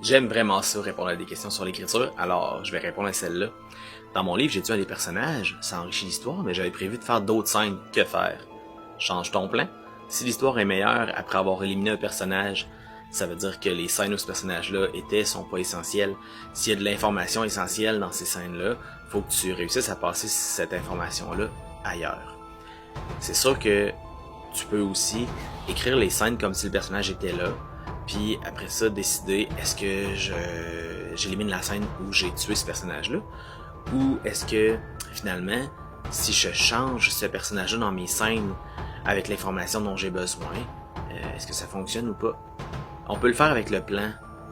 J'aime vraiment ça, répondre à des questions sur l'écriture, alors je vais répondre à celle-là. Dans mon livre, j'ai tué un des personnages, ça enrichit l'histoire, mais j'avais prévu de faire d'autres scènes. Que faire? Change ton plan. Si l'histoire est meilleure après avoir éliminé un personnage, ça veut dire que les scènes où ce personnage-là était sont pas essentielles. S'il y a de l'information essentielle dans ces scènes-là, faut que tu réussisses à passer cette information-là ailleurs. C'est sûr que tu peux aussi écrire les scènes comme si le personnage était là, puis après ça décider est-ce que j'élimine la scène où j'ai tué ce personnage-là, ou est-ce que finalement si je change ce personnage-là dans mes scènes avec l'information dont j'ai besoin, est-ce que ça fonctionne ou pas? On peut le faire avec le plan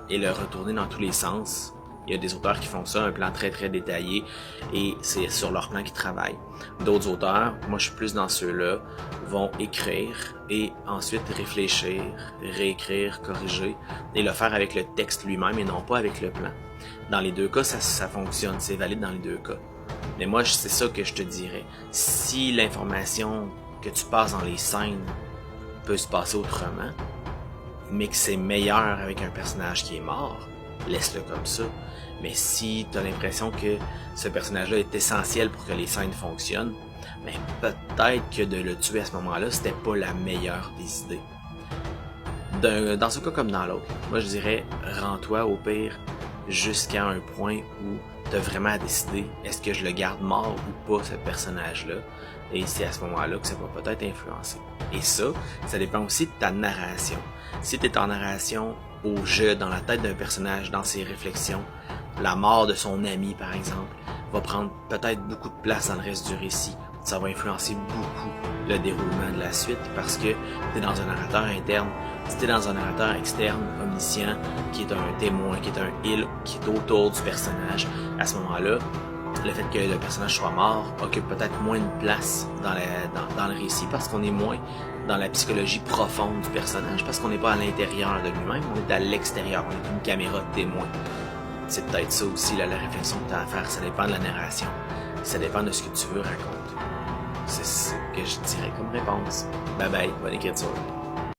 et le retourner dans tous les sens. Il y a des auteurs qui font ça, un plan très très détaillé, et c'est sur leur plan qu'ils travaillent. D'autres auteurs, moi je suis plus dans ceux-là, vont écrire et ensuite réfléchir, réécrire, corriger, et le faire avec le texte lui-même et non pas avec le plan. Dans les deux cas, ça fonctionne, c'est valide dans les deux cas. Mais moi, c'est ça que je te dirais. Si l'information que tu passes dans les scènes peut se passer autrement, mais que c'est meilleur avec un personnage qui est mort, laisse-le comme ça. Mais si tu as l'impression que ce personnage-là est essentiel pour que les scènes fonctionnent, mais peut-être que de le tuer à ce moment-là, c'était pas la meilleure des idées. Dans ce cas comme dans l'autre, moi je dirais, rends-toi au pire jusqu'à un point où tu as vraiment à décider est-ce que je le garde mort ou pas, ce personnage-là, et c'est à ce moment-là que ça va peut-être influencer. Et ça dépend aussi de ta narration. Si tu es en narration au jeu, dans la tête d'un personnage, dans ses réflexions, la mort de son ami, par exemple, va prendre peut-être beaucoup de place dans le reste du récit. Ça va influencer beaucoup le déroulement de la suite parce que tu es dans un narrateur interne. Si tu es dans un narrateur externe, omniscient, qui est un témoin, qui est un il, qui est autour du personnage, à ce moment-là, le fait que le personnage soit mort occupe peut-être moins de place dans le récit parce qu'on est moins dans la psychologie profonde du personnage, parce qu'on n'est pas à l'intérieur de lui-même, on est à l'extérieur, on est une caméra de témoin. C'est peut-être ça aussi la réflexion que tu as à faire, ça dépend de la narration, ça dépend de ce que tu veux raconter. C'est ce que je dirais comme réponse. Bye bye, bonne écriture.